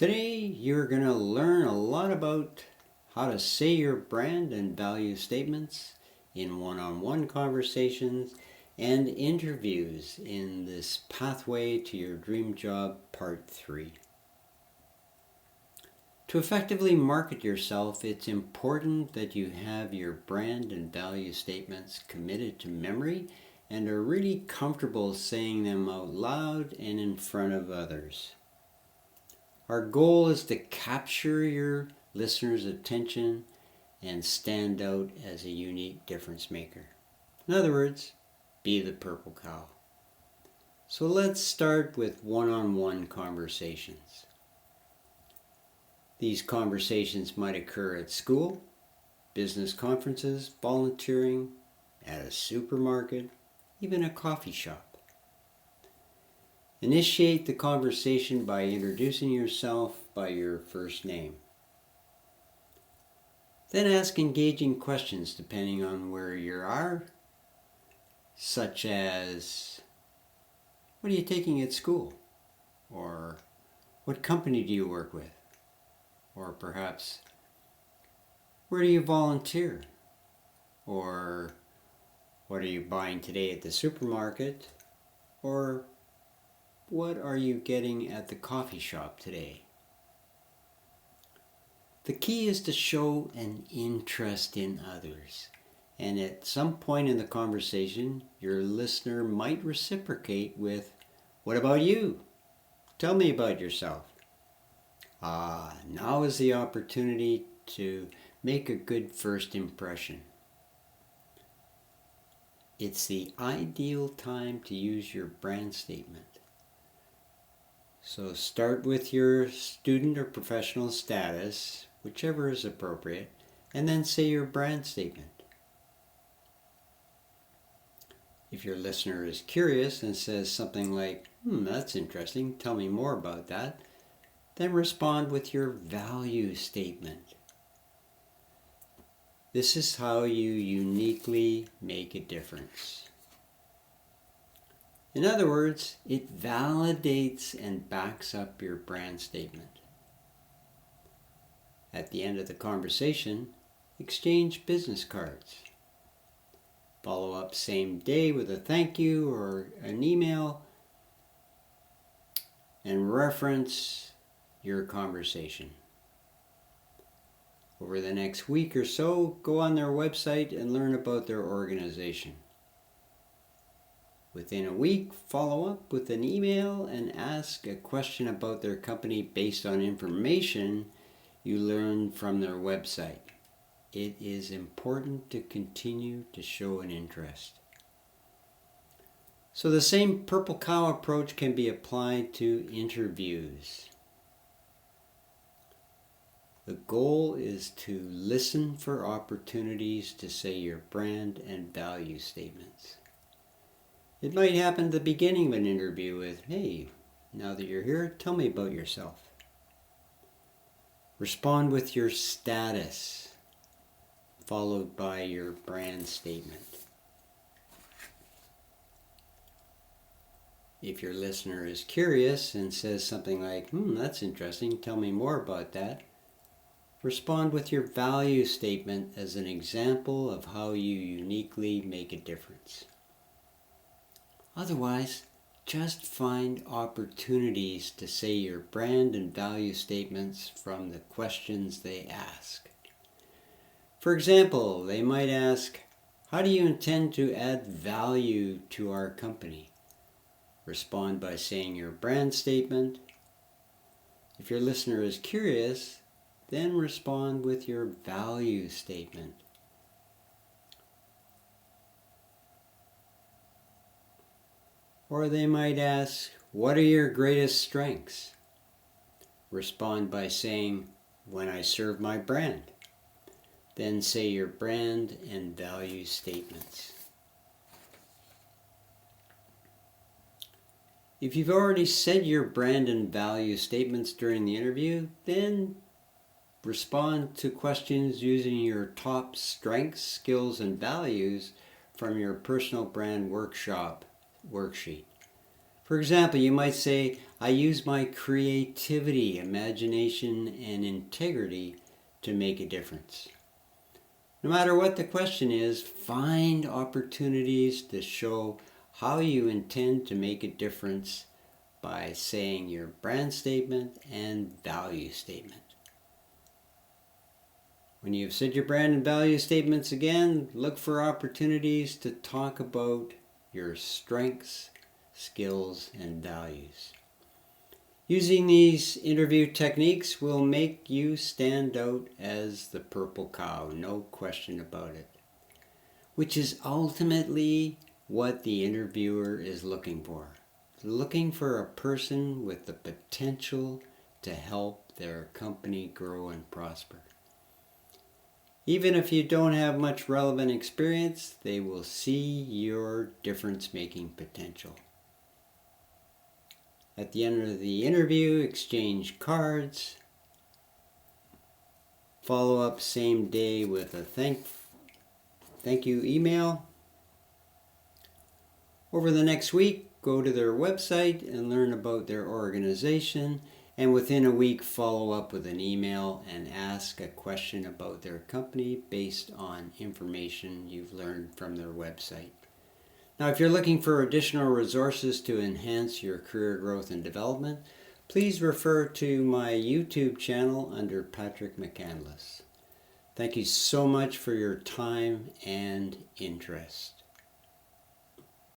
Today, you're going to learn a lot about how to say your brand and value statements in one-on-one conversations and interviews in this Pathway to Your Dream Job Part 3. To effectively market yourself, it's important that you have your brand and value statements committed to memory and are really comfortable saying them out loud and in front of others. Our goal is to capture your listeners' attention and stand out as a unique difference maker. In other words, be the purple cow. So let's start with one-on-one conversations. These conversations might occur at school, business conferences, volunteering, at a supermarket, even a coffee shop. Initiate the conversation by introducing yourself by your first name. Then ask engaging questions depending on where you are, such as, what are you taking at school? Or, what company do you work with? Or perhaps, where do you volunteer? Or, what are you buying today at the supermarket? Or, what are you getting at the coffee shop today? The key is to show an interest in others. And at some point in the conversation, your listener might reciprocate with, what about you? Tell me about yourself. Now is the opportunity to make a good first impression. It's the ideal time to use your brand statement. So start with your student or professional status, whichever is appropriate, and then say your brand statement. If your listener is curious and says something like, that's interesting, tell me more about that, then respond with your value statement. This is how you uniquely make a difference. In other words, it validates and backs up your brand statement. At the end of the conversation, exchange business cards. Follow up same day with a thank you or an email and reference your conversation. Over the next week or so, go on their website and learn about their organization. Within a week, follow up with an email and ask a question about their company based on information you learned from their website. It is important to continue to show an interest. So the same purple cow approach can be applied to interviews. The goal is to listen for opportunities to say your brand and value statements. It might happen at the beginning of an interview with, hey, now that you're here, tell me about yourself. Respond with your status, followed by your brand statement. If your listener is curious and says something like, that's interesting, tell me more about that, respond with your value statement as an example of how you uniquely make a difference. Otherwise, just find opportunities to say your brand and value statements from the questions they ask. For example, they might ask, how do you intend to add value to our company? Respond by saying your brand statement. If your listener is curious, then respond with your value statement. Or they might ask, what are your greatest strengths? Respond by saying, when I serve my brand. Then say your brand and value statements. If you've already said your brand and value statements during the interview, then respond to questions using your top strengths, skills, and values from your personal brand workshop worksheet. For example, you might say, I use my creativity, imagination, and integrity to make a difference. No matter what the question is, find opportunities to show how you intend to make a difference by saying your brand statement and value statement. When you've said your brand and value statements again, look for opportunities to talk about your strengths, skills, and values. Using these interview techniques will make you stand out as the purple cow, no question about it, which is ultimately what the interviewer is looking for. Looking for a person with the potential to help their company grow and prosper. Even if you don't have much relevant experience, they will see your difference-making potential. At the end of the interview, exchange cards. Follow up same day with a thank you email. Over the next week, go to their website and learn about their organization. And within a week, follow up with an email and ask a question about their company based on information you've learned from their website. Now, if you're looking for additional resources to enhance your career growth and development, please refer to my YouTube channel under Patrick McCandless. Thank you so much for your time and interest.